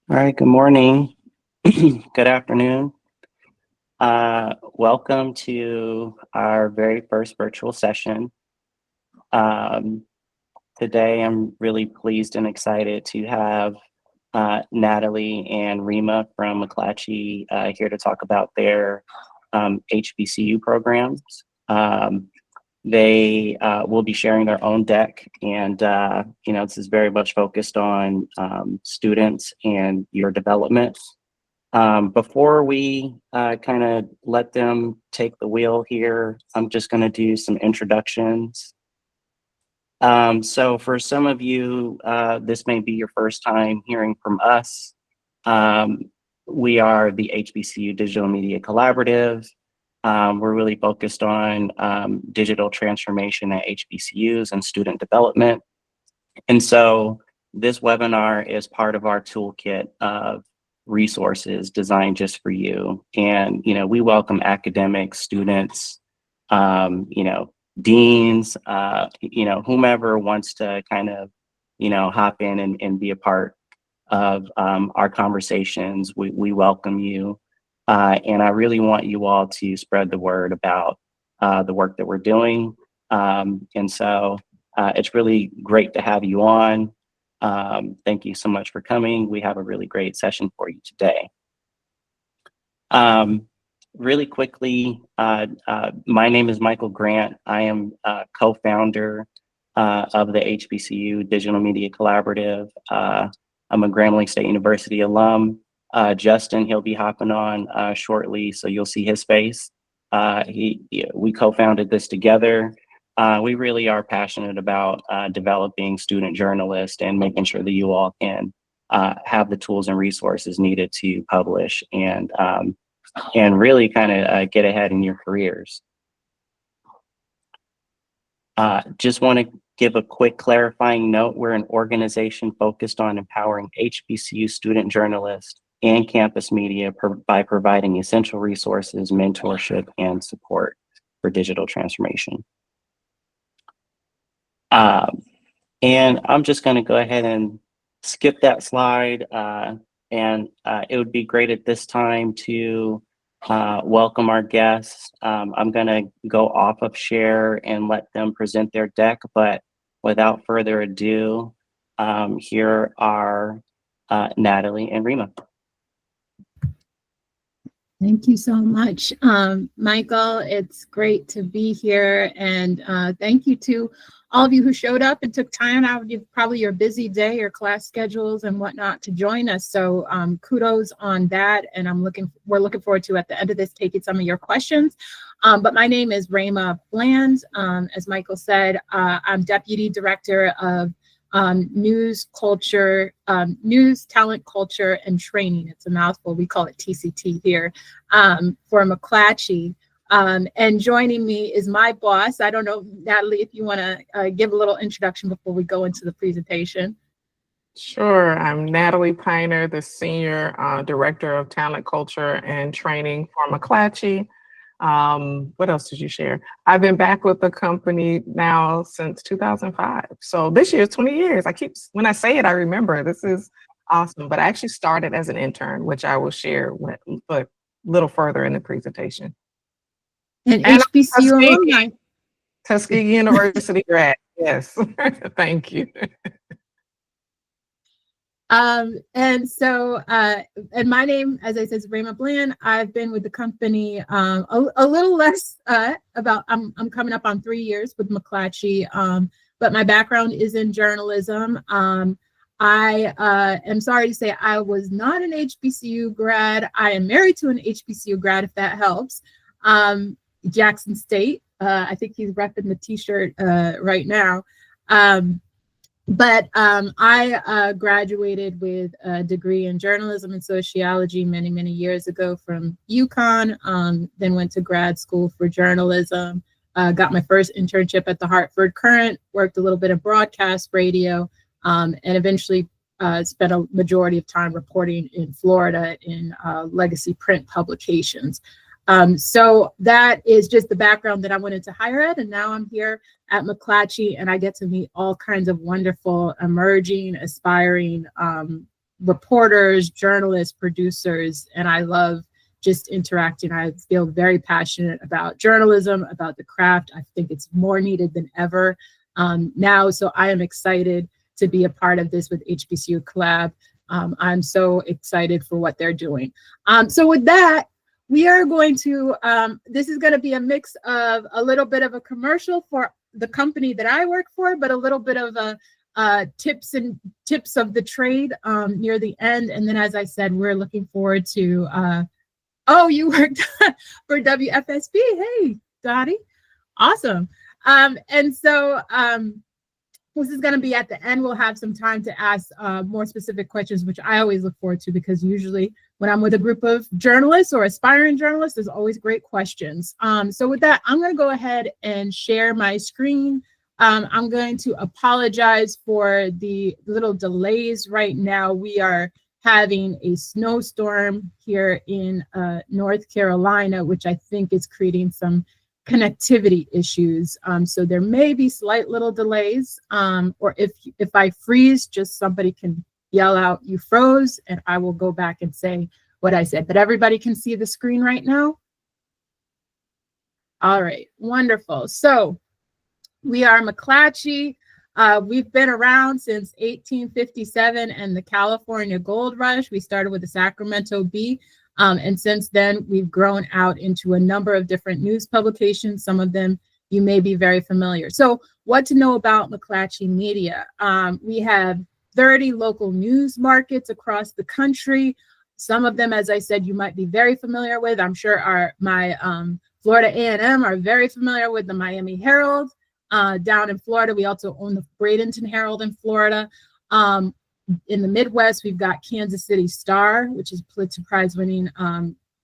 All right, good morning. Good afternoon. Welcome to our very first virtual session. Um, Today, I'm really pleased and excited to have Natalie and Rima from McClatchy here to talk about their HBCU programs. They will be sharing their own deck, and this is very much focused on students and your development. Before we kind of let them take the wheel here, I'm just going to do some introductions. So for some of you, this may be your first time hearing from us. Um, we are the HBCU Digital Media Collaborative. We're really focused on digital transformation at HBCUs and student development. And so this webinar is part of our toolkit of resources designed just for you. And, we welcome academics, students, deans, whomever wants to kind of, hop in and be a part of our conversations. We welcome you. And I really want you all to spread the word about the work that we're doing. And so it's really great to have you on. Thank you so much for coming. We have a really great session for you today. Really quickly, my name is Michael Grant. I am co-founder of the HBCU Digital Media Collaborative. I'm a Grambling State University alum. Justin, he'll be hopping on shortly, so you'll see his face. We co-founded this together. We really are passionate about developing student journalists and making sure that you all can have the tools and resources needed to publish and really kind of get ahead in your careers. Just want to give a quick clarifying note. We're an organization focused on empowering HBCU student journalists and campus media by providing essential resources, mentorship, and support for digital transformation. And I'm just going to go ahead and skip that slide. And it would be great at this time to welcome our guests. I'm going to go off of share and let them present their deck. But without further ado, here are Natalie and Rima. Thank you so much, Michael. It's great to be here, and thank you to all of you who showed up and took time out of probably your busy day, your class schedules and whatnot to join us. So kudos on that, and we're looking forward to at the end of this taking some of your questions. But my name is Rima Bland. As Michael said, I'm Deputy Director of news, talent, culture, and training. It's a mouthful. We call it TCT here for McClatchy. And joining me is my boss. I don't know, Natalie, if you want to give a little introduction before we go into the presentation. Sure. I'm Natalie Piner, the Senior Director of Talent, Culture, and Training for McClatchy. What else did you share? I've been back with the company now since 2005. So this year is 20 years. When I say it, I remember. This is awesome. But I actually started as an intern, which I will share a little further in the presentation. And HBCU alumni. Tuskegee University grad. Yes. Thank you. And my name, as I said, is Rima Bland. I've been with the company a little less I'm coming up on 3 years with McClatchy, but my background is in journalism. I am sorry to say I was not an HBCU grad. I am married to an HBCU grad, if that helps. Jackson State. I think he's repping the t-shirt right now. But I graduated with a degree in journalism and sociology many, many years ago from UConn, then went to grad school for journalism, got my first internship at the Hartford Courant, worked a little bit of broadcast radio, and eventually spent a majority of time reporting in Florida in legacy print publications. So that is just the background that I went into higher ed, and now I'm here at McClatchy, and I get to meet all kinds of wonderful, emerging, aspiring reporters, journalists, producers, and I love just interacting. I feel very passionate about journalism, about the craft. I think it's more needed than ever now. So I am excited to be a part of this with HBCU Collab. I'm so excited for what they're doing. So with that, we are going to, this is going to be a mix of a little bit of a commercial for the company that I work for, but a little bit of a tips of the trade near the end. And then, as I said, we're looking forward to, oh, you worked for WFSB. Hey, Dottie. Awesome. And so this is going to be at the end. We'll have some time to ask more specific questions, which I always look forward to, because usually when I'm with a group of journalists or aspiring journalists, there's always great questions. So with that, I'm going to go ahead and share my screen. I'm going to apologize for the little delays right now. We are having a snowstorm here in North Carolina, which I think is creating some connectivity issues. So there may be slight little delays, or if I freeze, just somebody can yell out, "You froze," and I will go back and say what I said. But everybody can see the screen right now? All right, wonderful. So we are McClatchy. We've been around since 1857 and the California Gold Rush. We started with the Sacramento Bee. And since then, we've grown out into a number of different news publications. Some of them you may be very familiar. So what to know about McClatchy Media? We have 30 local news markets across the country. Some of them, as I said, you might be very familiar with. I'm sure my Florida A&M are very familiar with the Miami Herald. Down in Florida, we also own the Bradenton Herald in Florida. In the Midwest, we've got Kansas City Star, which is a Pulitzer Prize winning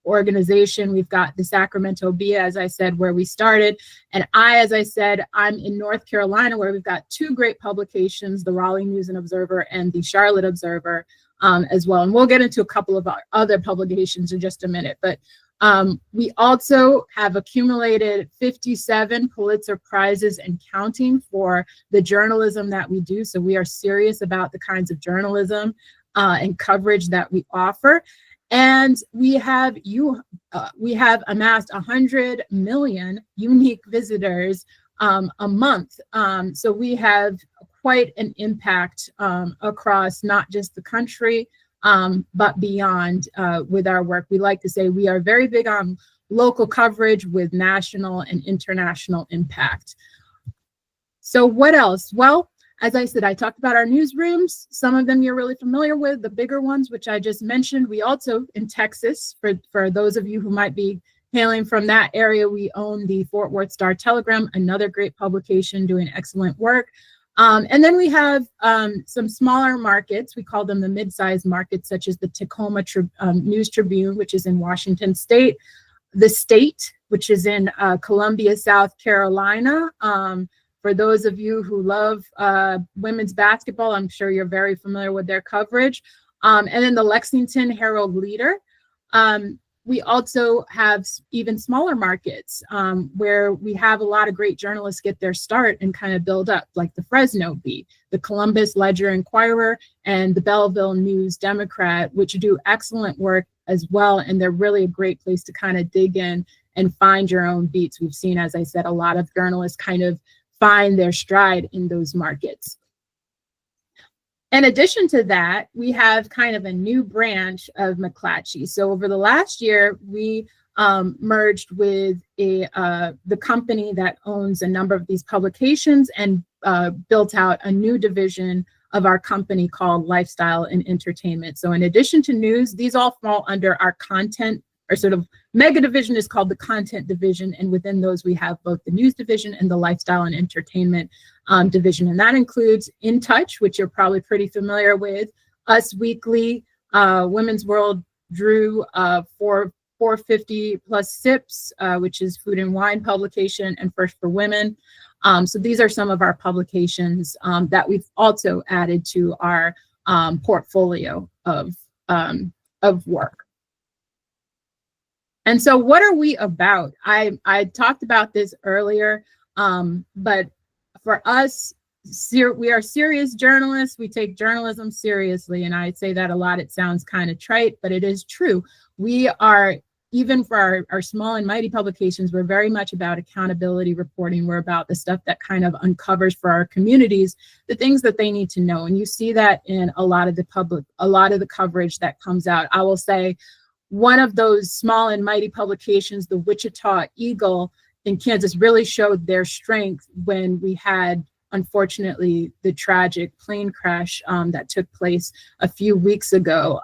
organization. We've got the Sacramento Bee, as I said, where we started. And as I said, I'm in North Carolina, where we've got two great publications, the Raleigh News and Observer and the Charlotte Observer as well. And we'll get into a couple of our other publications in just a minute. But we also have accumulated 57 Pulitzer Prizes and counting for the journalism that we do. So we are serious about the kinds of journalism and coverage that we offer. And we have amassed 100 million unique visitors a month. So we have quite an impact across not just the country, but beyond with our work. We like to say we are very big on local coverage with national and international impact. So what else? Well, as I said, I talked about our newsrooms. Some of them you're really familiar with, the bigger ones, which I just mentioned. We also, in Texas, for those of you who might be hailing from that area, we own the Fort Worth Star-Telegram, another great publication doing excellent work. And then we have some smaller markets. We call them the mid-sized markets, such as the Tacoma News Tribune, which is in Washington State, The State, which is in Columbia, South Carolina. For those of you who love women's basketball, I'm sure you're very familiar with their coverage. And then the Lexington Herald Leader. We also have even smaller markets where we have a lot of great journalists get their start and kind of build up, like the Fresno Bee, the Columbus Ledger Inquirer, and the Belleville News Democrat, which do excellent work as well. And they're really a great place to kind of dig in and find your own beats. We've seen, as I said, a lot of journalists kind of find their stride in those markets. In addition to that, we have kind of a new branch of McClatchy. So over the last year, we merged with the company that owns a number of these publications and built out a new division of our company called Lifestyle and Entertainment. So in addition to news, these all fall under our content, or sort of mega division is called the content division. And within those, we have both the news division and the lifestyle and entertainment division. And that includes In Touch, which you're probably pretty familiar with, Us Weekly, Women's World Drew, 450 plus Sips, which is food and wine publication, and First for Women. So these are some of our publications that we've also added to our portfolio of work. And so what are we about? I talked about this earlier, but for us, we are serious journalists. We take journalism seriously. And I say that a lot. It sounds kind of trite, but it is true. We are, even for our small and mighty publications, we're very much about accountability reporting. We're about the stuff that kind of uncovers for our communities the things that they need to know. And you see that in a lot of the coverage that comes out. I will say one of those small and mighty publications, the Wichita Eagle in Kansas, really showed their strength when we had, unfortunately, the tragic plane crash that took place a few weeks ago.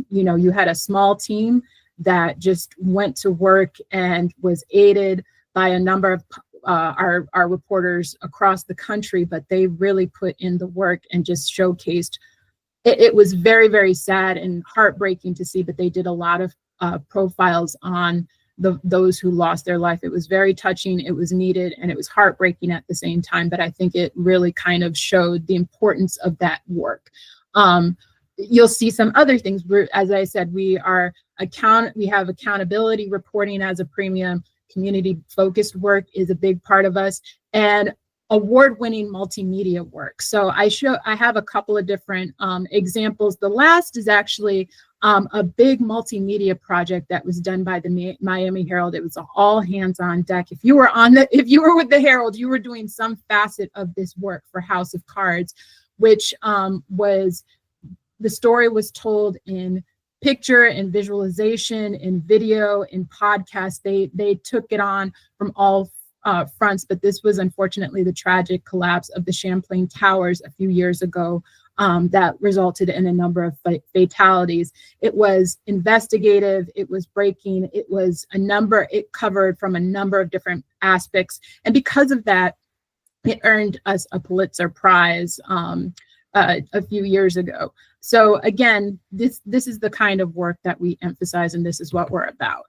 You had a small team that just went to work and was aided by a number of our reporters across the country, but they really put in the work and just showcased. It was very, very sad and heartbreaking to see, but they did a lot of profiles on those who lost their life. It was very touching, it was needed, and it was heartbreaking at the same time, but I think it really kind of showed the importance of that work. You'll see some other things. As I said, we have accountability reporting as a premium. Community focused work is a big part of us, and award-winning multimedia work. So I have a couple of different examples. The last is actually a big multimedia project that was done by the Miami Herald. It was all hands on deck. If you were with the Herald, you were doing some facet of this work for House of Cards, which the story was told in picture and visualization, in video, in podcast. They took it on from all fronts, but this was unfortunately the tragic collapse of the Champlain Towers a few years ago that resulted in a number of fatalities. It was investigative, it was breaking, it covered from a number of different aspects. And because of that, it earned us a Pulitzer Prize a few years ago. So again, this is the kind of work that we emphasize, and this is what we're about.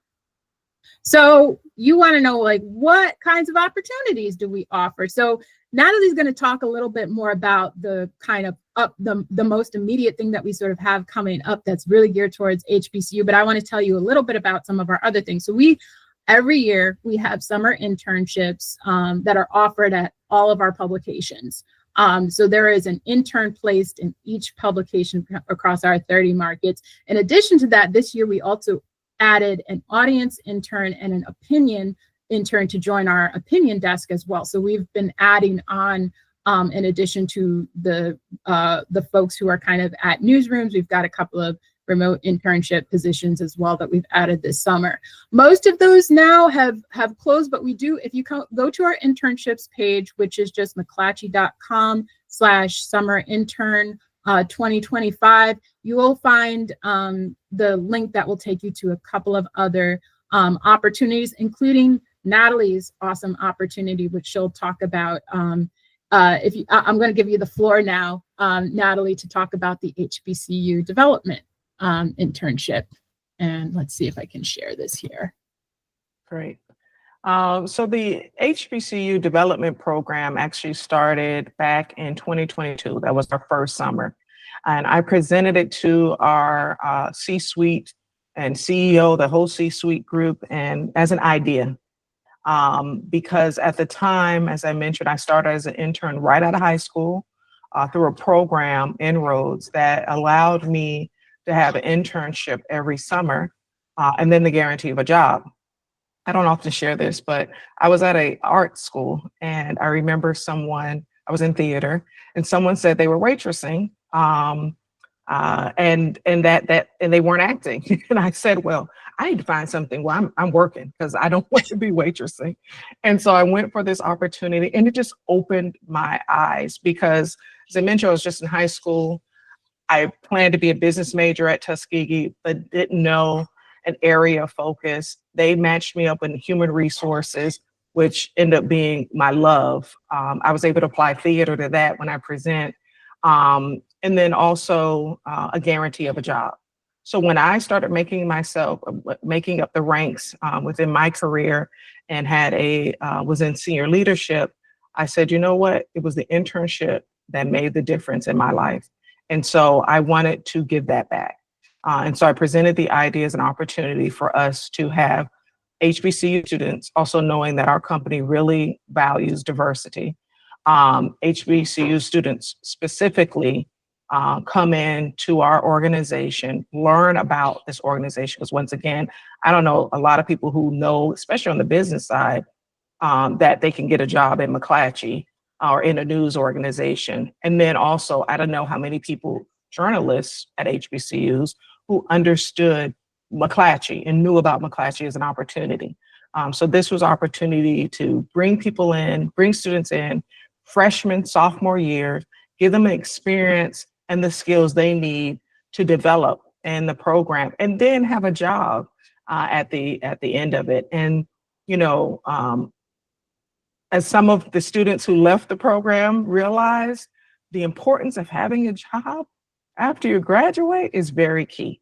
So you want to know, like, what kinds of opportunities do we offer? So Natalie's going to talk a little bit more about the kind of the most immediate thing that we sort of have coming up that's really geared towards HBCU, but I want to tell you a little bit about some of our other things. So every year we have summer internships that are offered at all of our publications. So there is an intern placed in each publication across our 30 markets. In addition to that, this year we also added an audience intern and an opinion intern to join our opinion desk as well. So we've been adding on, in addition to the folks who are kind of at newsrooms, we've got a couple of remote internship positions as well that we've added this summer. Most of those now have closed, but we do, if you go to our internships page, which is just McClatchy.com/summer intern 2025, you will find the link that will take you to a couple of other opportunities, including Natalie's awesome opportunity, which she'll talk about. I'm going to give you the floor now, Natalie, to talk about the HBCU development internship. And let's see if I can share this here. Great. So the HBCU development program actually started back in 2022. That was our first summer. And I presented it to our C-suite and CEO, the whole C-suite group, and as an idea. Because at the time, as I mentioned, I started as an intern right out of high school through a program, Inroads, that allowed me to have an internship every summer and then the guarantee of a job. I don't often share this, but I was at an art school, and I remember I was in theater, and someone said they were waitressing, and they weren't acting. And I said, well, I need to find something where I'm working, because I don't want to be waitressing. And so I went for this opportunity, and it just opened my eyes, because as I mentioned, I was just in high school. I planned to be a business major at Tuskegee, but didn't know an area of focus. They matched me up in human resources, which ended up being my love. I was able to apply theater to that when I present, and then also a guarantee of a job. So when I started making up the ranks within my career and was in senior leadership, I said, you know what? It was the internship that made the difference in my life. And so I wanted to give that back. And so I presented the idea as an opportunity for us to have HBCU students, also knowing that our company really values diversity, HBCU students specifically come in to our organization, learn about this organization. Because once again, I don't know a lot of people who know, especially on the business side, that they can get a job at McClatchy or in a news organization. And then also, I don't know how many people, journalists at HBCUs, who understood McClatchy and knew about McClatchy as an opportunity. So this was opportunity to bring people in, bring students in, freshman, sophomore year, give them an experience and the skills they need to develop in the program, and then have a job at the end of it. And you know, as some of the students who left the program realized, the importance of having a job after you graduate is very key.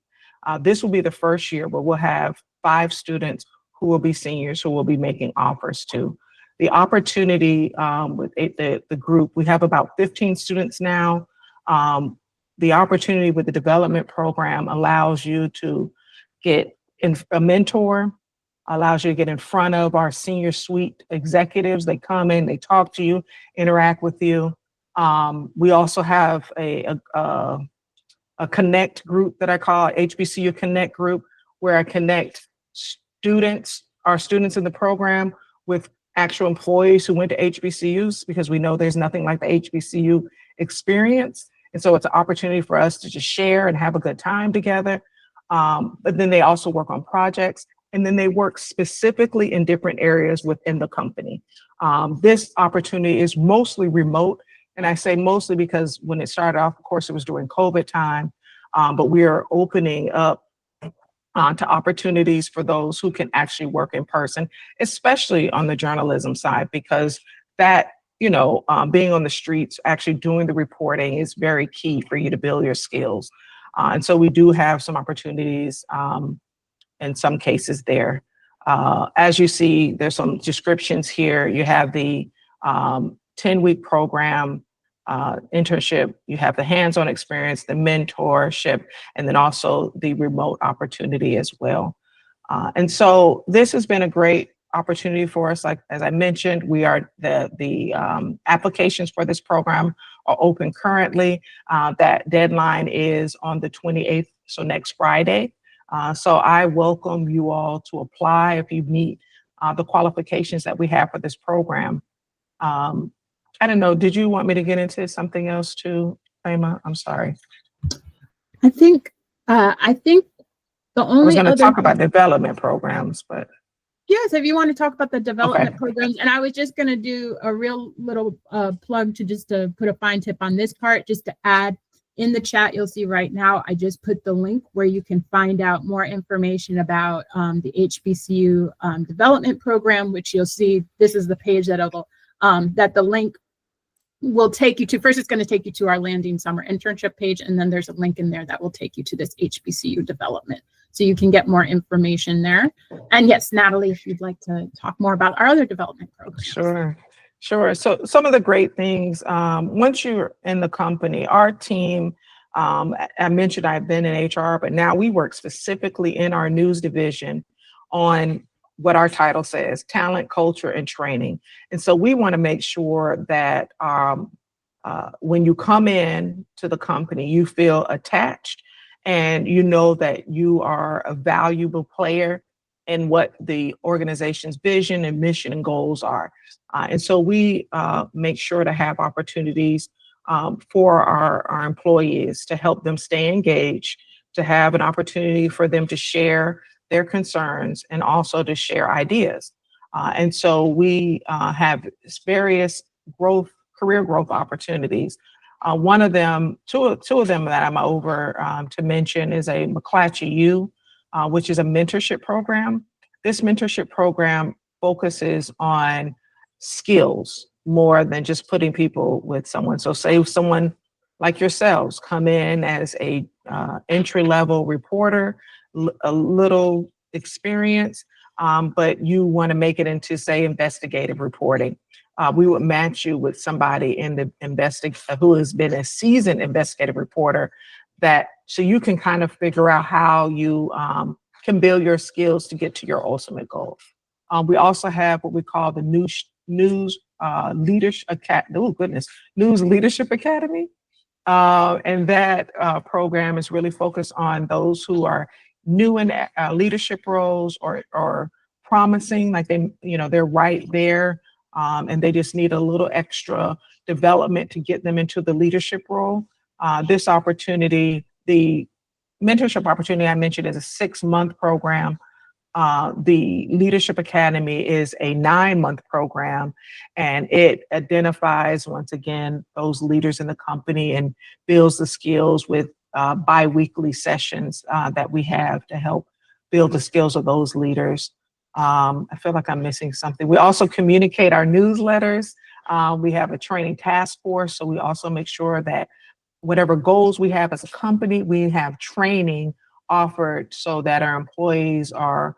This will be the first year where we'll have 5 students who will be seniors who will be making offers to. The opportunity with the group, we have about 15 students now. The opportunity with the development program allows you to get a mentor, allows you to get in front of our senior suite executives. They come in, they talk to you, interact with you. We also have a connect group that I call HBCU Connect group, where I connect our students in the program with actual employees who went to HBCUs, because we know there's nothing like the HBCU experience. And so it's an opportunity for us to just share and have a good time together. But then they also work on projects, and then they work specifically in different areas within the company. This opportunity is mostly remote. And I say mostly because when it started off, of course, it was during COVID time, but we are opening up to opportunities for those who can actually work in person, especially on the journalism side, because that, being on the streets, actually doing the reporting is very key for you to build your skills. And so we do have some opportunities in some cases there. As you see, there's some descriptions here. You have the 10-week program, internship, you have the hands-on experience, the mentorship, and then also the remote opportunity as well. And so this has been a great opportunity for us. Like, as I mentioned, we are the applications for this program are open currently. That deadline is on the 28th, so next Friday. So I welcome you all to apply if you meet the qualifications that we have for this program. I don't know, did you want me to get into something else too, Emma? I'm sorry. I think the only I was going to talk about development programs, but. Yes, if you want to talk about the development Okay. programs, and I was just going to do a real little plug to put a fine tip on this part, just to add in the chat. You'll see right now, I just put the link where you can find out more information about the HBCU development program, which you'll see, this is the page that the link will take you to. First, it's going to take you to our Landing Summer Internship page, and then there's a link in there that will take you to this HBCU development. So you can get more information there. And yes, Natalie, if you'd like to talk more about our other development programs. Sure. So some of the great things, once you're in the company, our team, I mentioned I've been in HR, but now we work specifically in our news division on what our title says, talent, culture, and training. And so we want to make sure that when you come in to the company, you feel attached and you know that you are a valuable player in what the organization's vision and mission and goals are. And so we make sure to have opportunities for our employees to help them stay engaged, to have an opportunity for them to share their concerns and also to share ideas. And so we have various career growth opportunities. One of them, two of them that I'm over to mention is a McClatchy U, which is a mentorship program. This mentorship program focuses on skills more than just putting people with someone. So say someone like yourselves come in as a entry-level reporter, a little experience, but you want to make it into, say, investigative reporting. We would match you with somebody in the who has been a seasoned investigative reporter, so you can kind of figure out how you can build your skills to get to your ultimate goal. We also have what we call the news News Leadership Academy. And that program is really focused on those who are new in leadership roles or promising, like they're right there, and they just need a little extra development to get them into the leadership role. This opportunity, the mentorship opportunity I mentioned, is a 6-month program. The Leadership Academy is a 9-month program, and it identifies, once again, those leaders in the company and builds the skills with bi-weekly sessions that we have to help build the skills of those leaders. I feel like I'm missing something. We also communicate our newsletters. We have a training task force, so we also make sure that whatever goals we have as a company, we have training offered so that our employees are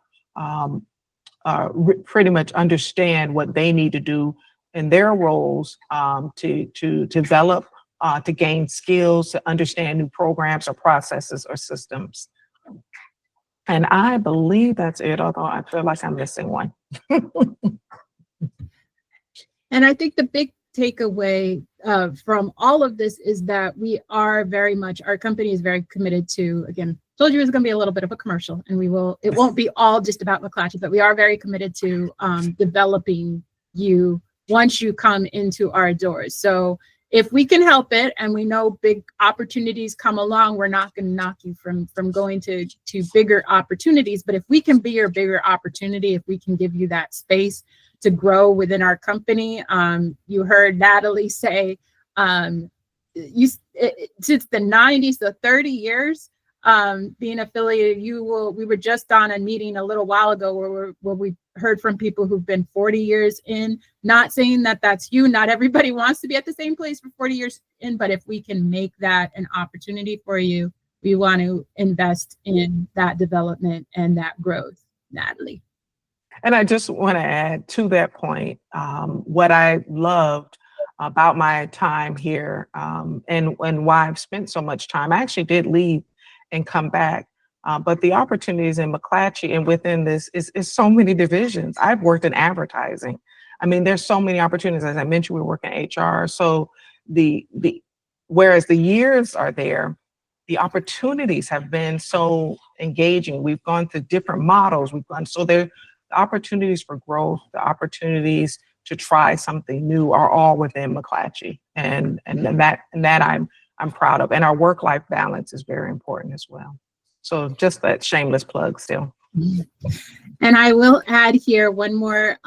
pretty much understand what they need to do in their roles to develop, to gain skills, to understand new programs or processes or systems. And I believe that's it, although I feel like I'm missing one. And I think the big takeaway from all of this is that we are very much, our company is very committed to, again, told you it was going to be a little bit of a commercial, and it won't be all just about McClatchy, but we are very committed to developing you once you come into our doors. So if we can help it, and we know big opportunities come along, we're not going to knock you from going to bigger opportunities. But if we can be your bigger opportunity, if we can give you that space to grow within our company, you heard Natalie say, since the 90s, so 30 years being affiliated, we were just on a meeting a little while ago where we heard from people who've been 40 years in. Not saying that that's you, not everybody wants to be at the same place for 40 years in, but if we can make that an opportunity for you, we want to invest in that development and that growth. Natalie. And I just want to add to that point, what I loved about my time here, and why I've spent so much time. I actually did leave and come back, but the opportunities in McClatchy and within this is so many divisions. I've worked in advertising. I mean, there's so many opportunities. As I mentioned, we work in HR. So whereas the years are there, the opportunities have been so engaging. We've gone through different models. So the opportunities for growth, the opportunities to try something new are all within McClatchy, and that I'm proud of. And our work-life balance is very important as well. So just that shameless plug still. And I will add here one more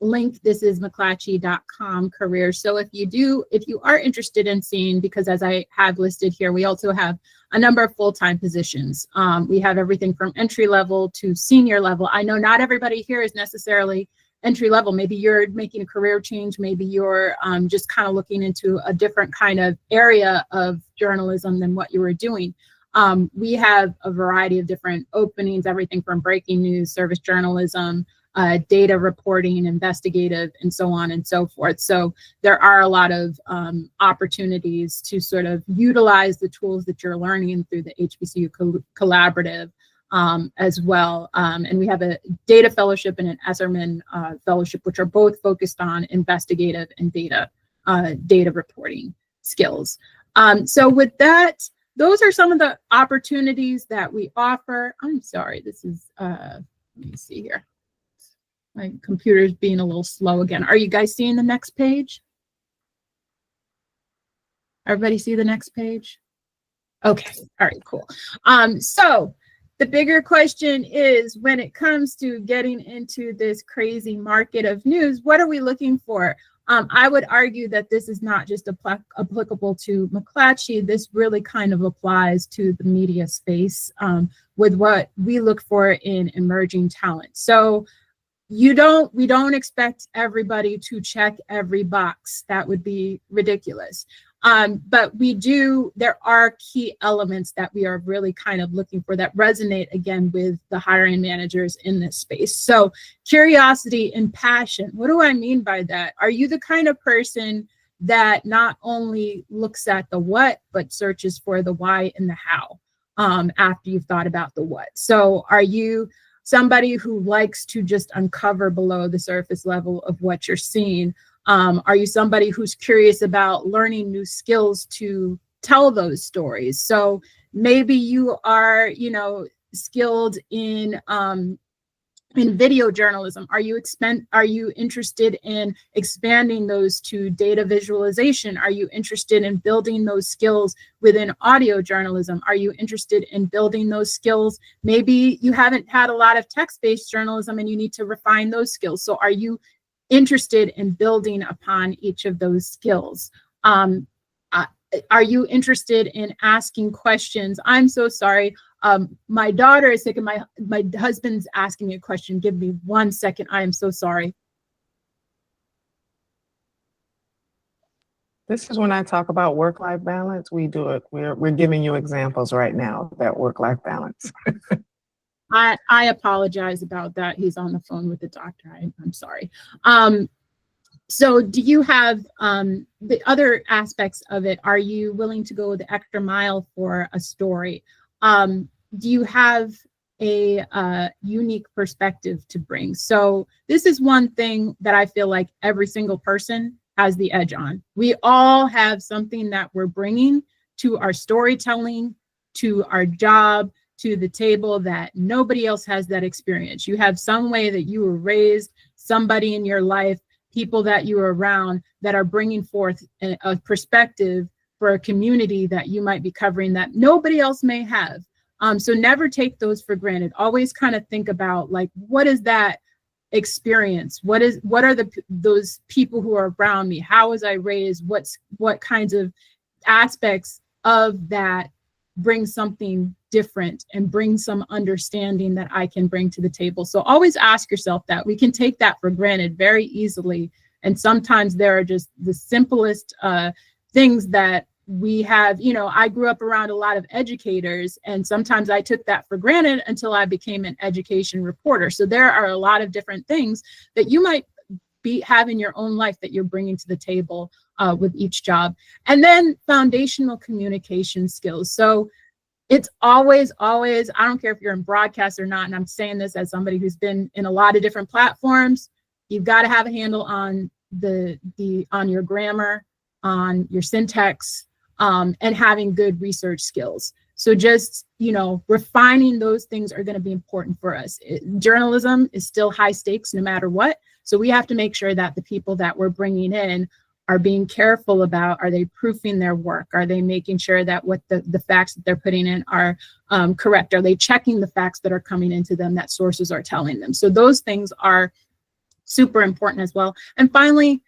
link. This is McClatchy.com careers. So if you are interested in seeing, because as I have listed here, we also have a number of full-time positions. We have everything from entry level to senior level. I know not everybody here is necessarily entry level. Maybe you're making a career change. Maybe you're just kind of looking into a different kind of area of journalism than what you were doing. We have a variety of different openings, everything from breaking news, service journalism, data reporting, investigative, and so on and so forth. So there are a lot of opportunities to sort of utilize the tools that you're learning through the HBCU collaborative as well. And we have a data fellowship and an Esserman fellowship, which are both focused on investigative and data reporting skills. So with that, those are some of the opportunities that we offer. I'm sorry, this is, let me see here. My computer's being a little slow again. Are you guys seeing the next page? Everybody see the next page? Okay, all right, cool. So the bigger question is, when it comes to getting into this crazy market of news, what are we looking for? I would argue that this is not just applicable to McClatchy. This really kind of applies to the media space with what we look for in emerging talent. So we don't expect everybody to check every box. That would be ridiculous. But there are key elements that we are really kind of looking for that resonate, again, with the hiring managers in this space. So curiosity and passion. What do I mean by that? Are you the kind of person that not only looks at the what, but searches for the why and the how after you've thought about the what? So are you somebody who likes to just uncover below the surface level of what you're seeing? Are you somebody who's curious about learning new skills to tell those stories? So maybe you are, you know, skilled in video journalism. Are you interested in expanding those to data visualization? Are you interested in building those skills within audio journalism? Are you interested in building those skills? Maybe you haven't had a lot of text-based journalism and you need to refine those skills. So are you interested in building upon each of those skills? Are you interested in asking questions? I'm so sorry. My daughter is sick and my husband's asking me a question. Give me 1 second. I am so sorry. This is when I talk about work-life balance. We do it. We're giving you examples right now of that work-life balance. I apologize about that. He's on the phone with the doctor. I'm sorry. So do you have the other aspects of it? Are you willing to go the extra mile for a story? Do you have a unique perspective to bring? So this is one thing that I feel like every single person has the edge on. We all have something that we're bringing to our storytelling, to our job, to the table that nobody else has that experience. You have some way that you were raised, somebody in your life, people that you are around that are bringing forth a perspective for a community that you might be covering that nobody else may have. So never take those for granted. Always kind of think about, like, what is that experience? What are those people who are around me? How was I raised? What kinds of aspects of that bring something different and bring some understanding that I can bring to the table? So always ask yourself that. We can take that for granted very easily. And sometimes there are just the simplest things that we have. You know, I grew up around a lot of educators, and sometimes I took that for granted until I became an education reporter. So there are a lot of different things that you might have in your own life that you're bringing to the table with each job. And then foundational communication skills. So it's always, I don't care if you're in broadcast or not, and I'm saying this as somebody who's been in a lot of different platforms, you've got to have a handle on on your grammar, on your syntax, and having good research skills. So just, you know, refining those things are going to be important for us. Journalism is still high stakes no matter what. So we have to make sure that the people that we're bringing in are being careful about, are they proofing their work? Are they making sure that what the facts that they're putting in are correct? Are they checking the facts that are coming into them that sources are telling them? So those things are super important as well. And finally,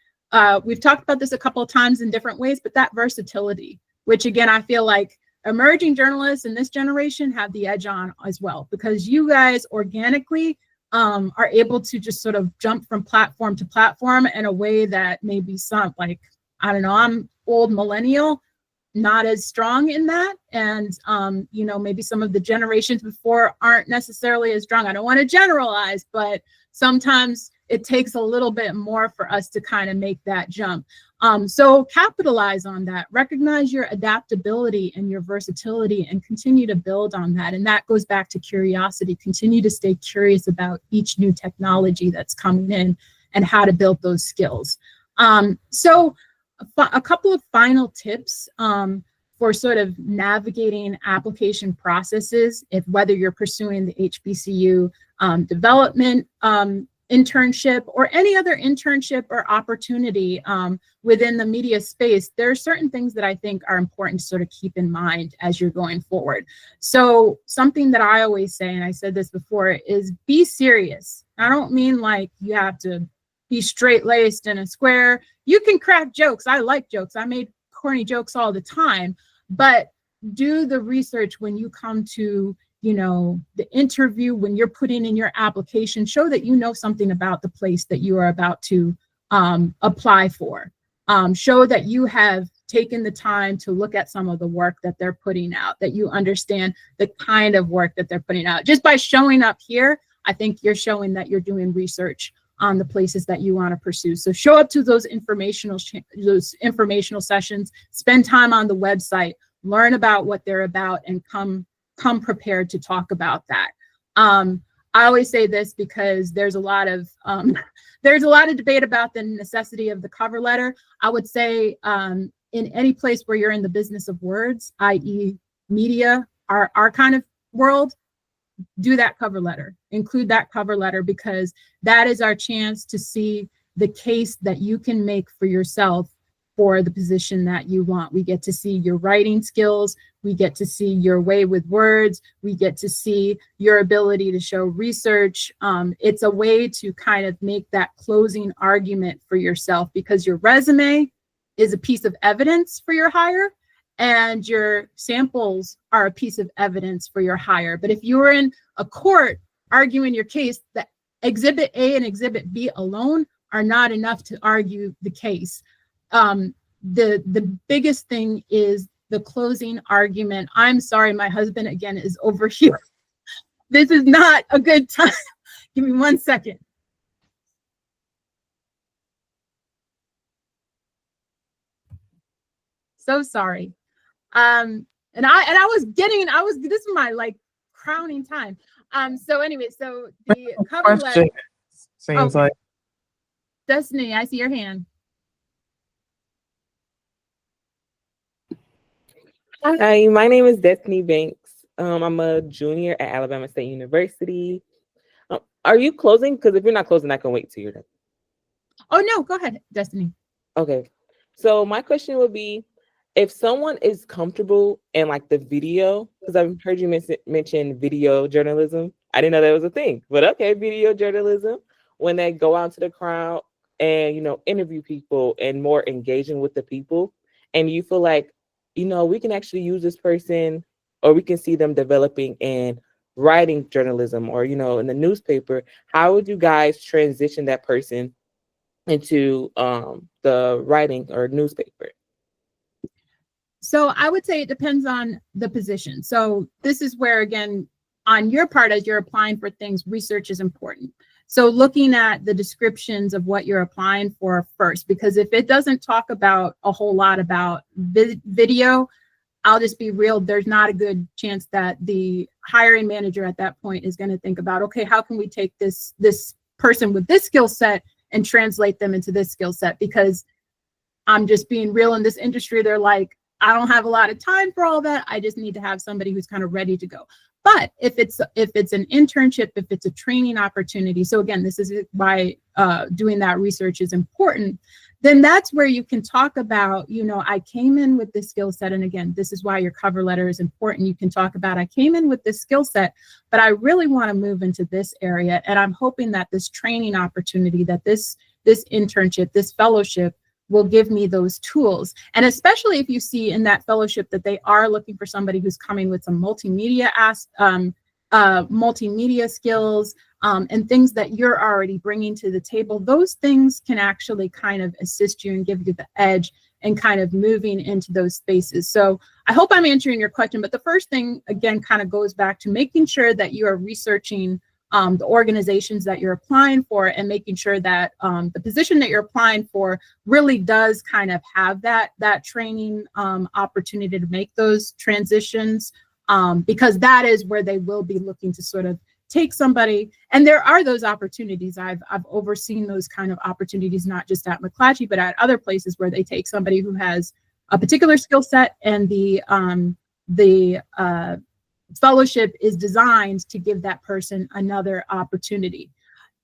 we've talked about this a couple of times in different ways, but that versatility, which again, I feel like emerging journalists in this generation have the edge on as well, because you guys organically are able to just sort of jump from platform to platform in a way that maybe some, like, I don't know, I'm old millennial, not as strong in that. And, you know, maybe some of the generations before aren't necessarily as strong. I don't want to generalize, but sometimes it takes a little bit more for us to kind of make that jump. So capitalize on that, recognize your adaptability and your versatility, and continue to build on that. And that goes back to curiosity. Continue to stay curious about each new technology that's coming in and how to build those skills. So a couple of final tips for sort of navigating application processes, whether you're pursuing the HBCU development internship or any other internship or opportunity within the media space. There are certain things that I think are important to sort of keep in mind as you're going forward. So something that I always say, and I said this before, is be serious. I don't mean like you have to be straight-laced and a square. You can crack jokes. I like jokes. I made corny jokes all the time, but do the research when you come to, you know, the interview, when you're putting in your application. Show that you know something about the place that you are about to apply for. Show that you have taken the time to look at some of the work that they're putting out, that you understand the kind of work that they're putting out. Just by showing up here, I think you're showing that you're doing research on the places that you want to pursue. So show up to those informational sessions, spend time on the website, learn about what they're about, and come prepared to talk about that. I always say this because there's a lot of debate about the necessity of the cover letter. I would say in any place where you're in the business of words, i.e. media, our kind of world, do that cover letter, include that cover letter, because that is our chance to see the case that you can make for yourself for the position that you want. We get to see your writing skills. We get to see your way with words. We get to see your ability to show research. It's a way to kind of make that closing argument for yourself, because your resume is a piece of evidence for your hire, and your samples are a piece of evidence for your hire. But if you were in a court arguing your case, that Exhibit A and Exhibit B alone are not enough to argue the case. The biggest thing is the closing argument. I'm sorry, my husband again is over here. This is not a good time. Give me 1 second. So sorry. And I was this is my like crowning time. So anyway, so the cover letter. Seems Okay. like. Destiny, I see your hand. Hi, my name is Destiny Banks. I'm a junior at Alabama State University. Are you closing? Because if you're not closing, I can wait till you're done. Oh no, go ahead, Destiny. Okay. So my question would be, if someone is comfortable in like the video, because I've heard you mention video journalism. I didn't know that was a thing, but okay, video journalism. When they go out to the crowd and, interview people and more engaging with the people, and you feel like, we can actually use this person, or we can see them developing in writing journalism or, in the newspaper, how would you guys transition that person into the writing or newspaper? So I would say it depends on the position. So this is where, again, on your part, as you're applying for things, research is important. So looking at the descriptions of what you're applying for first, because if it doesn't talk about a whole lot about video, I'll just be real, there's not a good chance that the hiring manager at that point is going to think about, okay, how can we take this person with this skill set and translate them into this skill set? Because I'm just being real, in this industry, they're like, I don't have a lot of time for all that. I just need to have somebody who's kind of ready to go. But if it's an internship, if it's a training opportunity, so again, this is why doing that research is important, then that's where you can talk about, I came in with this skill set. And again, this is why your cover letter is important. You can talk about, I came in with this skill set, but I really want to move into this area. And I'm hoping that this training opportunity, that this internship, this fellowship will give me those tools. And especially if you see in that fellowship that they are looking for somebody who's coming with some multimedia skills and things that you're already bringing to the table, those things can actually kind of assist you and give you the edge and kind of moving into those spaces. So I hope I'm answering your question, but the first thing, again, kind of goes back to making sure that you are researching the organizations that you're applying for, and making sure that the position that you're applying for really does kind of have that training opportunity to make those transitions, because that is where they will be looking to sort of take somebody. And there are those opportunities. I've overseen those kind of opportunities, not just at McClatchy, but at other places where they take somebody who has a particular skill set, and the fellowship is designed to give that person another opportunity.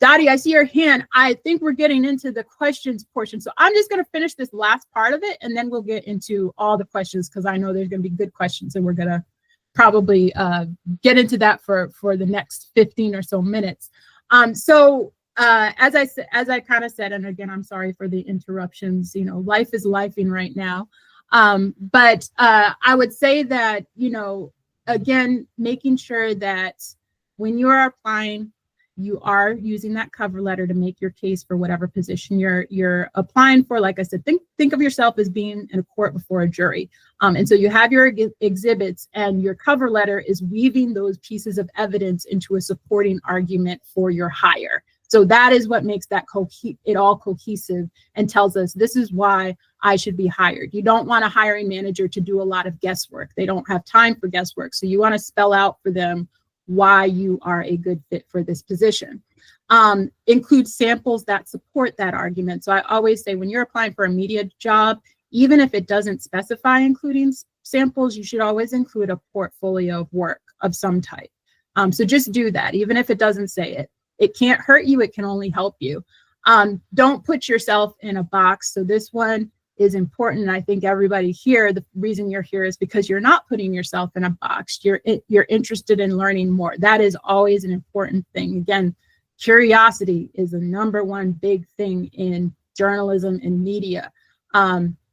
Dottie, I see your hand. I think we're getting into the questions portion. So I'm just going to finish this last part of it, and then we'll get into all the questions, because I know there's going to be good questions, and we're going to probably get into that for the next 15 or so minutes. As I kind of said, and again, I'm sorry for the interruptions, life is lifing right now. But I would say that, again, making sure that when you are applying, you are using that cover letter to make your case for whatever position you're applying for. Like I said, think of yourself as being in a court before a jury. And so you have your exhibits, and your cover letter is weaving those pieces of evidence into a supporting argument for your hire. So that is what makes that it all cohesive, and tells us this is why I should be hired. You don't want a hiring manager to do a lot of guesswork. They don't have time for guesswork. So you want to spell out for them why you are a good fit for this position. Include samples that support that argument. So I always say when you're applying for a media job, even if it doesn't specify including samples, you should always include a portfolio of work of some type. So just do that, even if it doesn't say it. It can't hurt you, it can only help you. Don't put yourself in a box. So this one is important. I think everybody here, the reason you're here is because you're not putting yourself in a box. You're interested in learning more. That is always an important thing. Again, curiosity is the #1 big thing in journalism and media.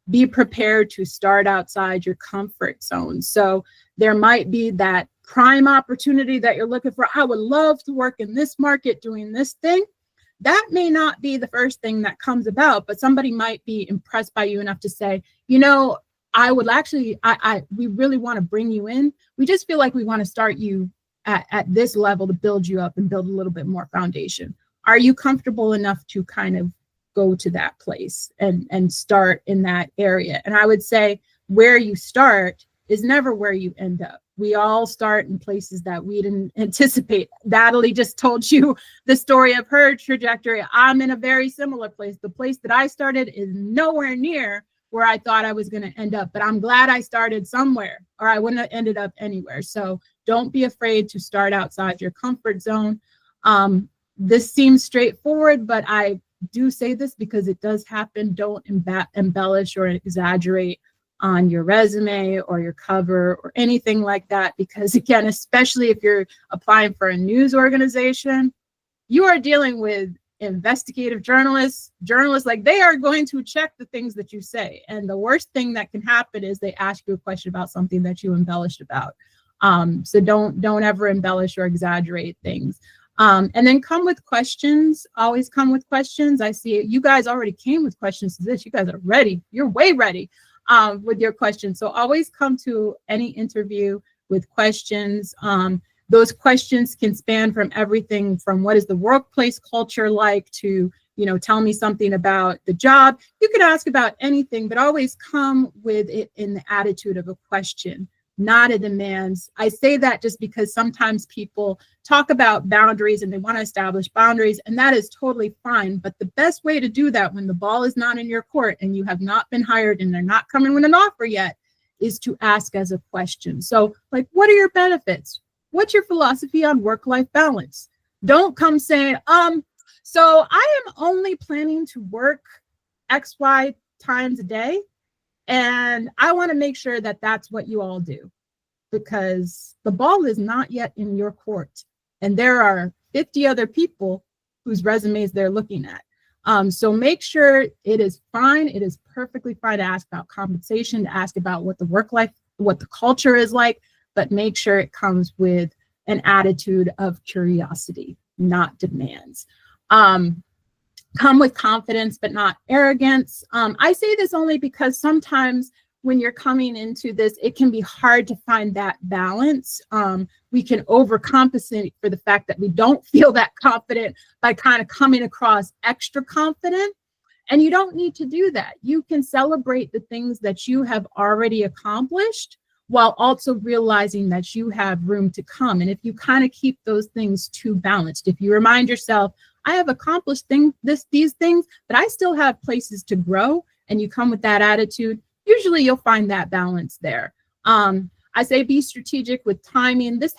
Be prepared to start outside your comfort zone. So there might be that prime opportunity that you're looking for. I would love to work in this market doing this thing. That may not be the first thing that comes about, but somebody might be impressed by you enough to say, you know, I would actually, we really want to bring you in. We just feel like we want to start you at this level to build you up and build a little bit more foundation. Are you comfortable enough to kind of go to that place and start in that area? And I would say where you start is never where you end up. We all start in places that we didn't anticipate. Natalie just told you the story of her trajectory. I'm in a very similar place. The place that I started is nowhere near where I thought I was going to end up, but I'm glad I started somewhere or I wouldn't have ended up anywhere. So don't be afraid to start outside your comfort zone. This seems straightforward, but I do say this because it does happen. Don't embellish or exaggerate on your resume or your cover or anything like that, because again, especially if you're applying for a news organization, you are dealing with investigative journalists, like they are going to check the things that you say. And the worst thing that can happen is they ask you a question about something that you embellished about. So don't ever embellish or exaggerate things. And then come with questions, always come with questions. I see it. You guys already came with questions to this. You guys are ready. You're way ready with your questions. So always come to any interview with questions. Those questions can span from everything from what is the workplace culture like to, you know, tell me something about the job. You can ask about anything, but always come with it in the attitude of a question, not a demands. I say that just because sometimes people talk about boundaries and they want to establish boundaries, and that is totally fine. But the best way to do that when the ball is not in your court and you have not been hired and they're not coming with an offer yet is to ask as a question. So like, what are your benefits? What's your philosophy on work-life balance? Don't come saying, so I am only planning to work XY times a day. And I want to make sure that that's what you all do, because the ball is not yet in your court. And there are 50 other people whose resumes they're looking at. So make sure it is fine. It is perfectly fine to ask about compensation, to ask about what the work life, what the culture is like, but make sure it comes with an attitude of curiosity, not demands. Come with confidence, but not arrogance. I say this only because sometimes when you're coming into this, it can be hard to find that balance. We can overcompensate for the fact that we don't feel that confident by kind of coming across extra confident. And you don't need to do that. You can celebrate the things that you have already accomplished while also realizing that you have room to come. And if you kind of keep those things too balanced, if you remind yourself, I have accomplished these things, but I still have places to grow, and you come with that attitude, usually you'll find that balance there. I say be strategic with timing. This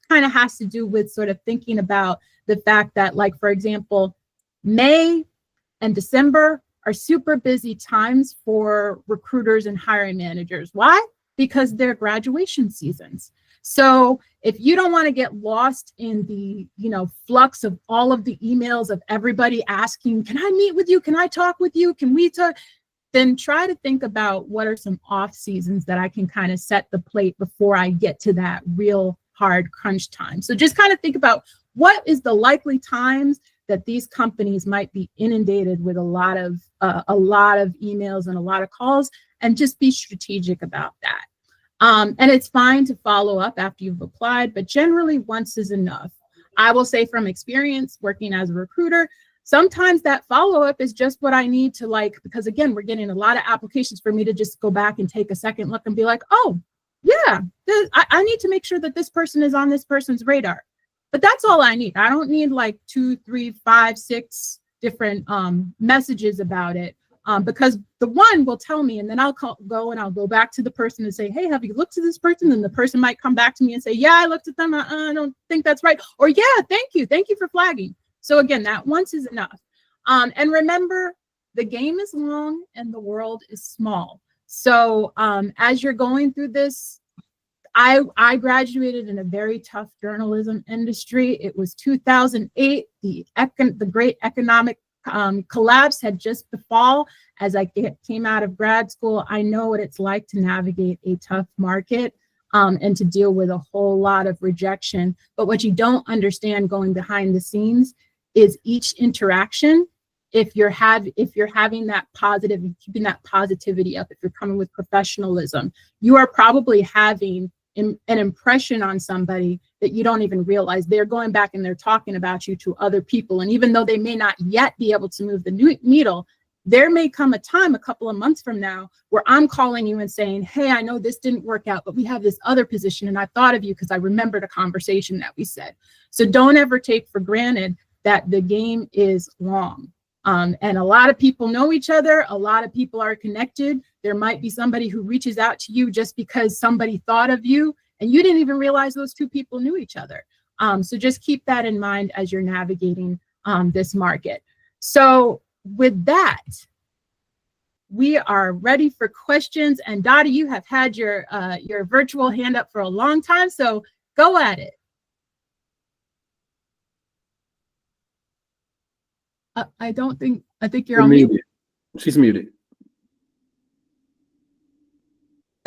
kind of has to do with sort of thinking about the fact that, like, for example, May and December are super busy times for recruiters and hiring managers. Why? Because they're graduation seasons. So if you don't want to get lost in the, flux of all of the emails of everybody asking, can I meet with you? Can I talk with you? Can we talk? Then try to think about what are some off seasons that I can kind of set the plate before I get to that real hard crunch time. So just kind of think about what is the likely times that these companies might be inundated with a lot of emails and a lot of calls, and just be strategic about that. And it's fine to follow up after you've applied, but generally once is enough. I will say from experience working as a recruiter, sometimes that follow-up is just what I need to, because again, we're getting a lot of applications for me to just go back and take a second look and be like, oh, yeah, I need to make sure that this person is on this person's radar. But that's all I need. I don't need like 2, 3, 5, 6 different messages about it. Because the one will tell me, and then I'll go back to the person and say, hey, have you looked at this person? And the person might come back to me and say, yeah, I looked at them. I don't think that's right. Or yeah, thank you for flagging. So again, that once is enough. And remember, the game is long and the world is small. So as you're going through this, I graduated in a very tough journalism industry. It was 2008. The great economic collapse had just befallen as I came out of grad school. I know what it's like to navigate a tough market and to deal with a whole lot of rejection. But what you don't understand going behind the scenes is each interaction. If you're having that positive, keeping that positivity up, if you're coming with professionalism, you are probably having an impression on somebody that you don't even realize. They're going back and they're talking about you to other people. And even though they may not yet be able to move the needle, there may come a time a couple of months from now where I'm calling you and saying, hey, I know this didn't work out, but we have this other position and I thought of you because I remembered a conversation that we said. So don't ever take for granted that the game is long. And a lot of people know each other. A lot of people are connected. There might be somebody who reaches out to you just because somebody thought of you and you didn't even realize those two people knew each other. So just keep that in mind as you're navigating this market. So with that, we are ready for questions. And Dottie, you have had your virtual hand up for a long time, so go at it. I think you're on mute. She's muted.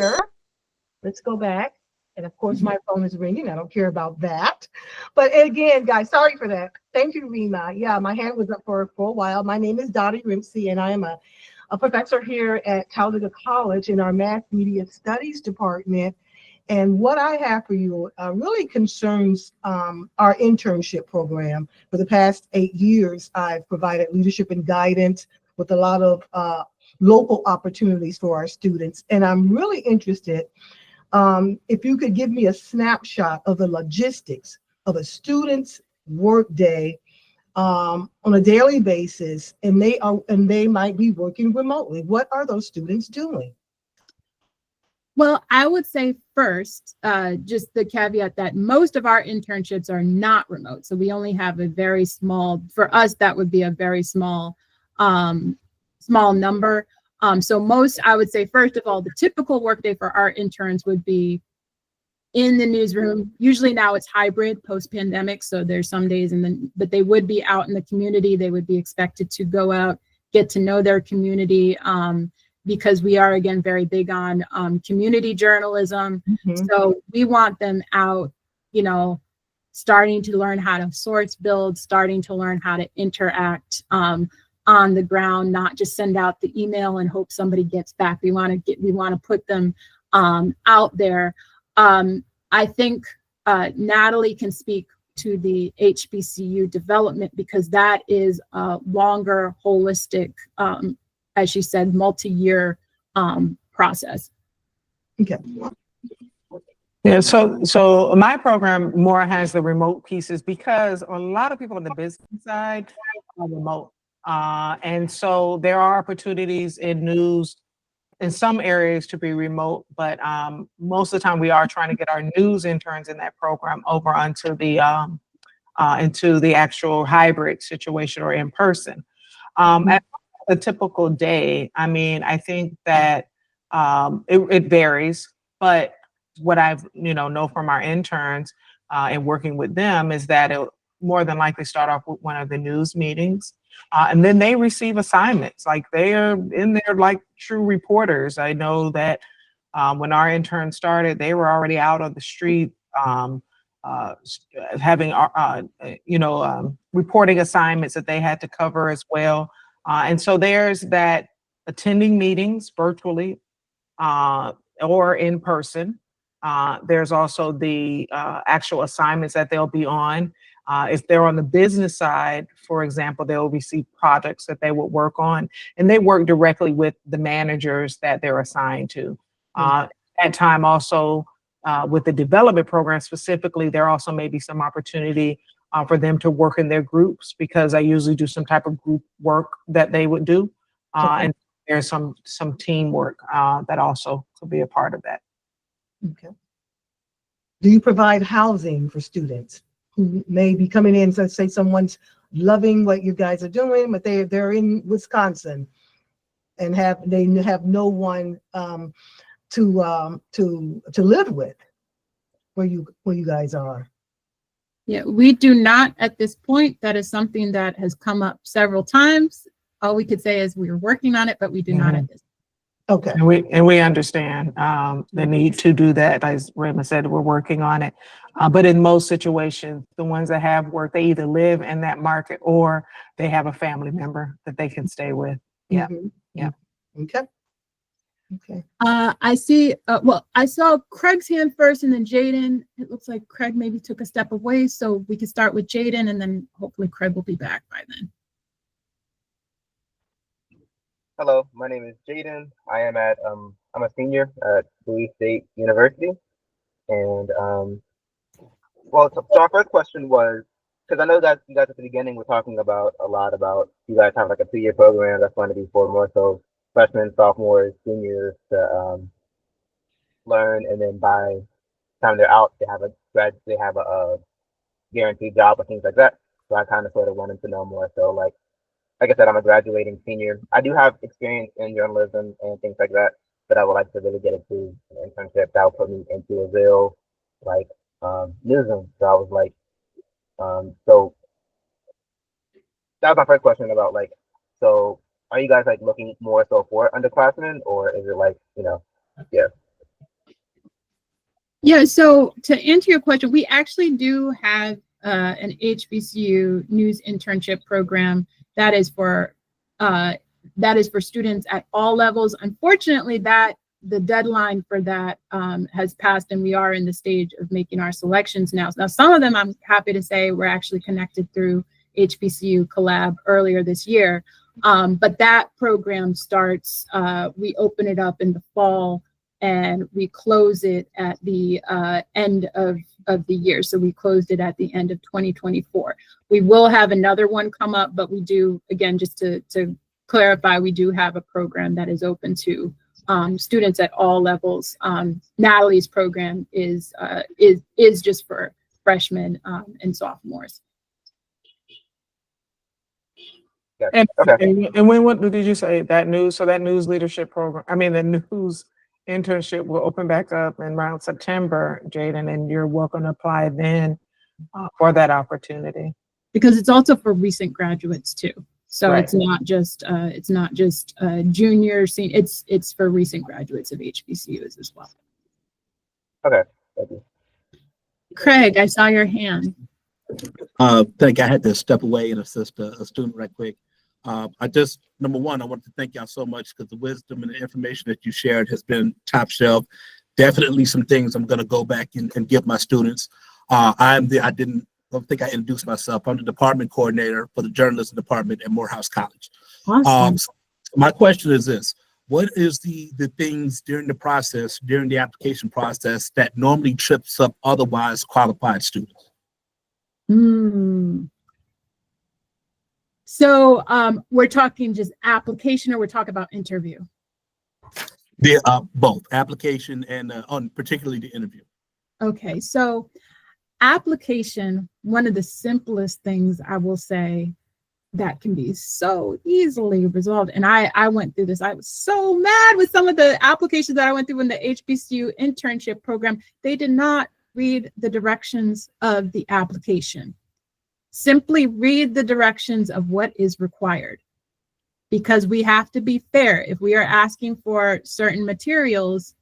Sure. Let's go back. And of course, my phone is ringing. I don't care about that. But again, guys, sorry for that. Thank you, Rima. Yeah, my hand was up for a while. My name is Dottie Rimsey, and I am a professor here at Talladega College in our Mass Media Studies department. And what I have for you really concerns our internship program. For the past 8 years, I've provided leadership and guidance with a lot of local opportunities for our students. And I'm really interested if you could give me a snapshot of the logistics of a student's workday on a daily basis, and they might be working remotely. What are those students doing? Well, I would say first, just the caveat that most of our internships are not remote. So we only have a very small, for us, that would be a very small, small number. So most, I would say, first of all, the typical workday for our interns would be in the newsroom. Usually now it's hybrid post-pandemic. So there's some days but they would be out in the community. They would be expected to go out, get to know their community. Because we are, again, very big on community journalism. Mm-hmm. So we want them out, starting to learn how to source build, starting to learn how to interact on the ground, not just send out the email and hope somebody gets back. We want to put them out there. I think Natalie can speak to the HBCU development because that is a longer, holistic, as she said, multi-year process. Okay. Yeah, so my program more has the remote pieces because a lot of people on the business side are remote. And so there are opportunities in news in some areas to be remote, but most of the time we are trying to get our news interns in that program over onto into the actual hybrid situation or in person. As a typical day, I mean, I think that it varies, but what I've know from our interns and working with them is that it more than likely start off with one of the news meetings, and then they receive assignments. Like they are in there like true reporters. I know that when our interns started, they were already out on the street having reporting assignments that they had to cover as well. And so there's that attending meetings virtually or in person. There's also the actual assignments that they'll be on. If they're on the business side, for example, they'll receive projects that they would work on, and they work directly with the managers that they're assigned to. At time also, with the development program specifically, there also may be some opportunity for them to work in their groups, because I usually do some type of group work that they would do. And there's some teamwork that also could be a part of that. Okay. Do you provide housing for students who may be coming in? So say someone's loving what you guys are doing, but they're in Wisconsin and they have no one to live with where you guys are. Yeah, we do not at this point. That is something that has come up several times. All we could say is we're working on it, but we do not at this. Okay. And we understand the need to do that. As Raymond said, we're working on it. But in most situations, the ones that have work, they either live in that market or they have a family member that they can stay with. Yeah. Mm-hmm. Yeah. Okay. Okay. I see, well, I saw Craig's hand first and then Jaden. It looks like Craig maybe took a step away, so we could start with Jaden and then hopefully Craig will be back by then. Hello, my name is Jaden. I'm a senior at Bowie State University. And well, so our first question was, because I know that you guys at the beginning were talking about a lot about you guys have like a 2-year program that's going to be for more so freshmen, sophomores, seniors to learn, and then by the time they're out, they have a guaranteed job or things like that. So I kind of sort of wanted to know more. So like I said, I'm a graduating senior. I do have experience in journalism and things like that, but I would like to really get into an internship that will put me into a real like newsroom. So I was like, so that was my first question about like, so are you guys like looking more so for underclassmen, or is it like, yeah. Yeah, so to answer your question, we actually do have an HBCU news internship program that is for students at all levels. Unfortunately, the deadline for that has passed, and we are in the stage of making our selections now. Now, some of them, I'm happy to say, we're actually connected through HBCU Collab earlier this year. But that program starts, we open it up in the fall and we close it at the end of the year. So we closed it at the end of 2024. We will have another one come up, but we do, again, just to clarify, we do have a program that is open to students at all levels. Natalie's program is just for freshmen and sophomores. And, Okay. and what did you say that news? So that news leadership program, I mean, the news internship will open back up in around September, Jaden, and you're welcome to apply then for that opportunity. Because it's also for recent graduates too. So Right. it's not just junior, senior, it's for recent graduates of HBCUs as well. Okay. Thank you. Craig, I saw your hand. Think I had to step away and assist a student right quick. Number one, I want to thank y'all so much because the wisdom and the information that you shared has been top shelf. Definitely some things I'm going to go back and give my students. I don't think I introduced myself. I'm the department coordinator for the journalism department at Morehouse College. Awesome. So my question is this: what is the things during the application process that normally trips up otherwise qualified students? So we're talking just application, or we're talking about interview? Both application and particularly the interview. Okay, so application, one of the simplest things I will say that can be so easily resolved. And I went through this. I was so mad with some of the applications that I went through in the HBCU internship program. They did not read the directions of the application. Simply read the directions of what is required, because we have to be fair. If we are asking for certain materials,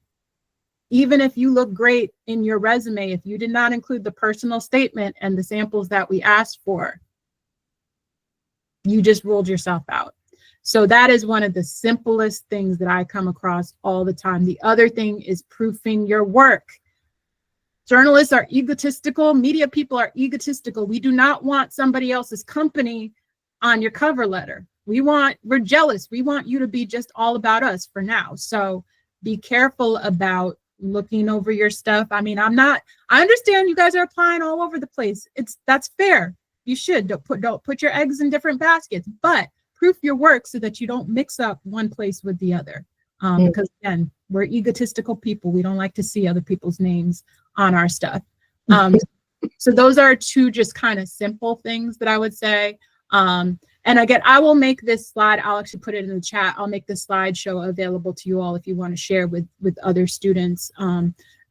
even if you look great in your resume, if you did not include the personal statement and the samples that we asked for, you just ruled yourself out. So that is one of the simplest things that I come across all the time. The other thing is proofing your work. Journalists are egotistical. Media people are egotistical. We do not want somebody else's company on your cover letter. We're jealous. We want you to be just all about us for now. So be careful about looking over your stuff. I mean, I understand you guys are applying all over the place. That's fair. You should don't put your eggs in different baskets, but proof your work so that you don't mix up one place with the other. Because again, we're egotistical people. We don't like to see other people's names on our stuff. So those are two just kind of simple things that I would say. And again, I will make this slide. I'll actually put it in the chat. I'll make the slideshow available to you all if you want to share with other students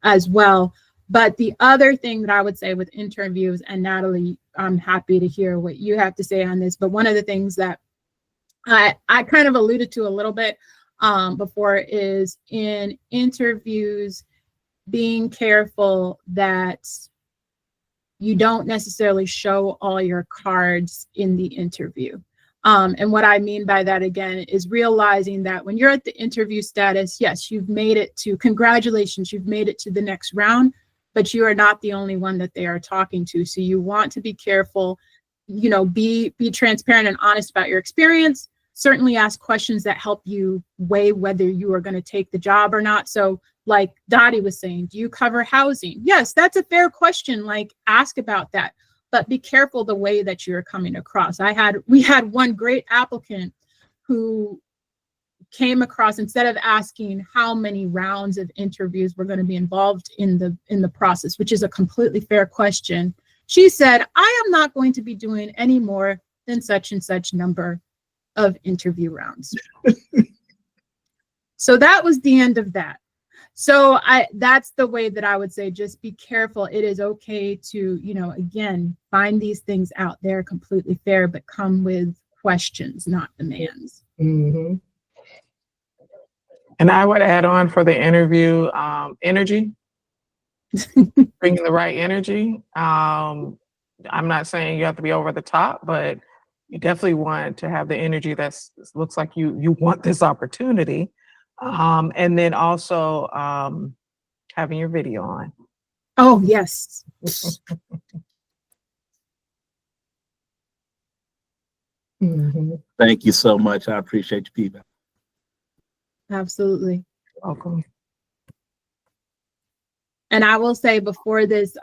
as well. But the other thing that I would say with interviews, and Natalie, I'm happy to hear what you have to say on this, but one of the things that I kind of alluded to a little bit before is in interviews, being careful that you don't necessarily show all your cards in the interview. And what I mean by that, again, is realizing that when you're at the interview status, yes, you've made it to, congratulations, you've made it to the next round, but you are not the only one that they are talking to. So you want to be careful, you know, be transparent and honest about your experience. Certainly ask questions that help you weigh whether you are going to take the job or not. So like Dottie was saying, do you cover housing? Yes, that's a fair question. Like, ask about that, but be careful the way that you're coming across. We had one great applicant who came across, instead of asking how many rounds of interviews were going to be involved in the process, which is a completely fair question, she said, I am not going to be doing any more than such and such number of interview rounds. So that was the end of that. So that's the way that I would say, just be careful. It is okay to, you know, again, find these things out there, completely fair, but come with questions, not demands. Mm-hmm. And I would add on for the interview, energy, bringing the right energy. I'm not saying you have to be over the top, but you definitely want to have the energy that looks like you want this opportunity. And then also having your video on. Oh, yes. Mm-hmm. Thank you so much. I appreciate your feedback. Absolutely. Welcome. And I will say before this,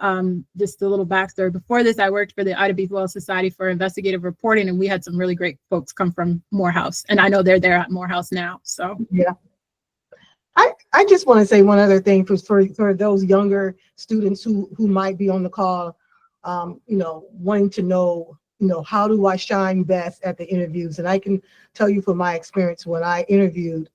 just a little backstory. Before this, I worked for the Ida B. Wells Society for Investigative Reporting, and we had some really great folks come from Morehouse. And I know they're there at Morehouse now. So yeah. I just want to say one other thing for those younger students who might be on the call, you know, wanting to know, you know, how do I shine best at the interviews? And I can tell you from my experience when I interviewed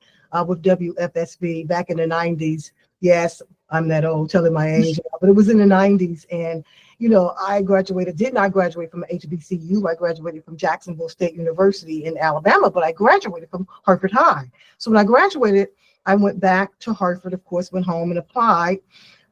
with WFSB back in the 90s. Yes, I'm that old, telling my age, but it was in the 90s. And, you know, I did not graduate from HBCU. I graduated from Jacksonville State University in Alabama, but I graduated from Hartford High. So when I graduated, I went back to Hartford, of course, went home and applied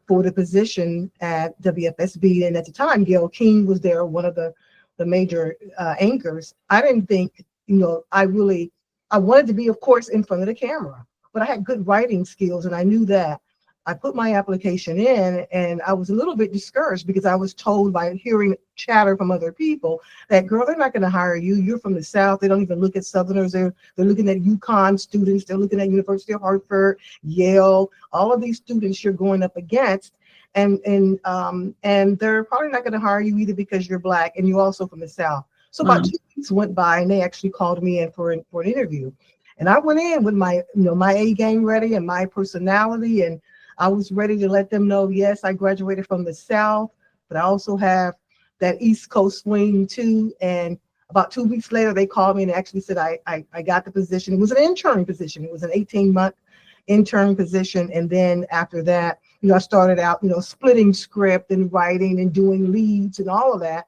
for the position at WFSB. And at the time, Gail King was there, one of the major anchors. I didn't think, you know, I wanted to be, of course, in front of the camera, but I had good writing skills and I knew that. I put my application in and I was a little bit discouraged because I was told by hearing chatter from other people that, girl, they're not going to hire you. You're from the South. They don't even look at Southerners. They're looking at UConn students. They're looking at University of Hartford, Yale, all of these students you're going up against. And they're probably not going to hire you either because you're Black and you're also from the South. So about 2 weeks went by and they actually called me in for an interview. And I went in with my, you know, my A game ready and my personality, and I was ready to let them know, yes, I graduated from the South, but I also have that East Coast swing too. And about 2 weeks later, they called me and actually said I got the position. It was an intern position. It was an 18-month intern position. And then after that, you know, I started out, you know, splitting script and writing and doing leads and all of that.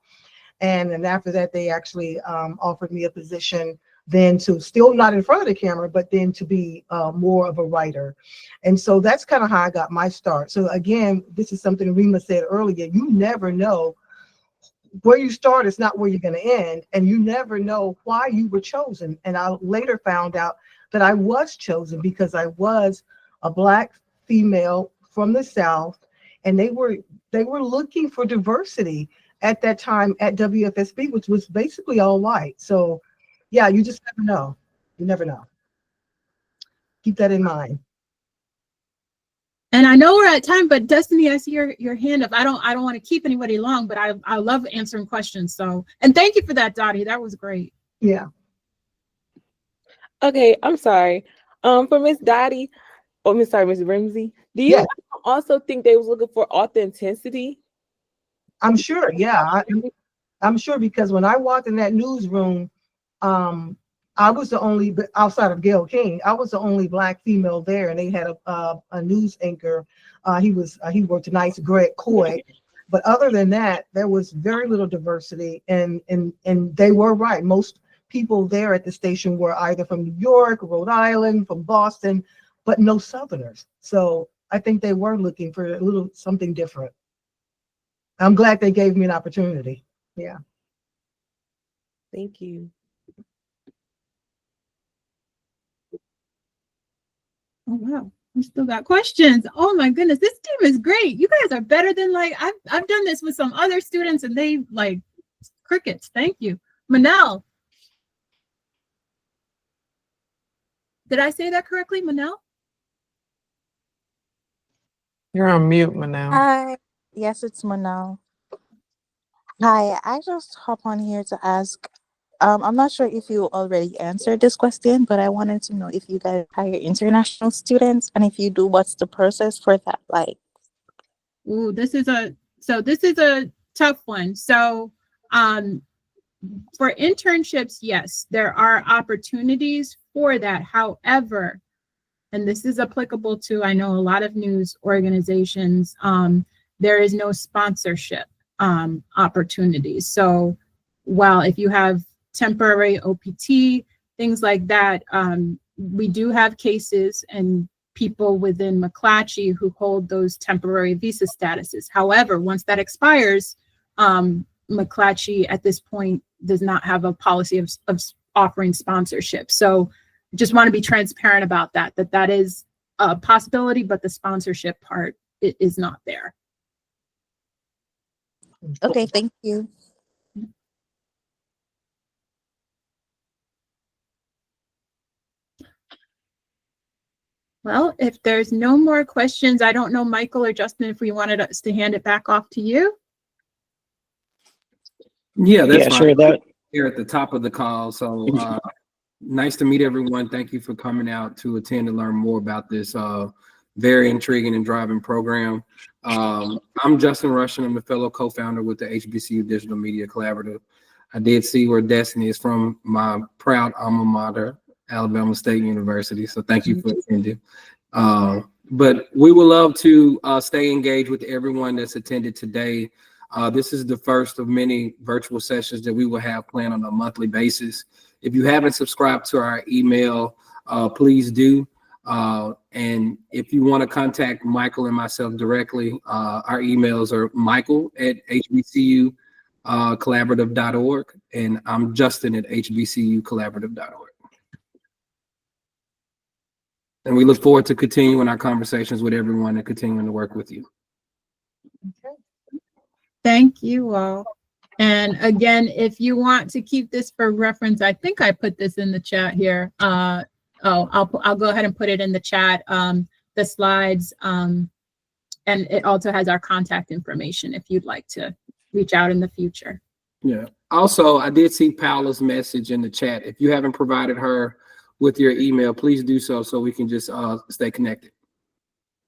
And then after that, they actually offered me a position then to still not in front of the camera, but then to be more of a writer. And so that's kind of how I got my start. So again, this is something Rima said earlier, you never know where you start is not where you're going to end, and you never know why you were chosen. And I later found out that I was chosen because I was a Black female from the South, and they were looking for diversity at that time at WFSB, which was basically all white. So yeah, you just never know. You never know. Keep that in mind. And I know we're at time, but Destiny, I see your hand up. I don't want to keep anybody long, but I love answering questions. So, and thank you for that, Dottie. That was great. Yeah. Okay, I'm sorry. For Miss Dottie, Miss Ramsey, do you Yeah. also think they was looking for authenticity? I'm sure. Yeah. I'm sure, because when I walked in that newsroom, I was the only, outside of Gail King, I was the only Black female there, and they had a news anchor. He worked tonight's Greg Coy, but other than that, there was very little diversity, and they were right. Most people there at the station were either from New York, Rhode Island, from Boston, but no Southerners. So I think they were looking for a little something different. I'm glad they gave me an opportunity. Yeah. Thank you. Oh wow, we still got questions. Oh my goodness, this team is great. You guys are better than, like, I've done this with some other students and they like crickets. Thank you. Manel. Did I say that correctly, Manel? You're on mute, Manal. Hi, yes, it's Manal. Hi, I just hop on here to ask. I'm not sure if you already answered this question, but I wanted to know if you guys hire international students, and if you do, what's the process for that like? Ooh, this is a tough one. So, for internships, yes, there are opportunities for that. However, and this is applicable to, I know, a lot of news organizations, there is no sponsorship opportunities. So while if you have temporary OPT, things like that, we do have cases and people within McClatchy who hold those temporary visa statuses. However, once that expires, McClatchy at this point does not have a policy of offering sponsorship. So just want to be transparent about that is a possibility, but the sponsorship part is not there. Okay, thank you. Well, if there's no more questions, I don't know, Michael or Justin, if we wanted us to hand it back off to you. Yeah, that's fine. Sure. That Here at the top of the call. So nice to meet everyone. Thank you for coming out to attend and learn more about this very intriguing and driving program. I'm Justin Russian. I'm the fellow co-founder with the HBCU Digital Media Collaborative. I did see where Destiny is from, my proud alma mater, Alabama State University. So thank you for attending. But we would love to stay engaged with everyone that's attended today. This is the first of many virtual sessions that we will have planned on a monthly basis. If you haven't subscribed to our email, please do. And if you want to contact Michael and myself directly, our emails are michael@hbcucollaborative.org, and I'm Justin@hbcucollaborative.org. And we look forward to continuing our conversations with everyone and continuing to work with you. Okay. Thank you all. And again, if you want to keep this for reference, I think I put this in the chat here. I'll go ahead and put it in the chat, the slides, and it also has our contact information if you'd like to reach out in the future. Yeah. Also, I did see Paola's message in the chat. If you haven't provided her with your email, please do so we can just stay connected.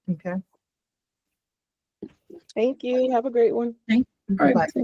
Okay. Thank you. Have a great one. Thank you. All right. Bye.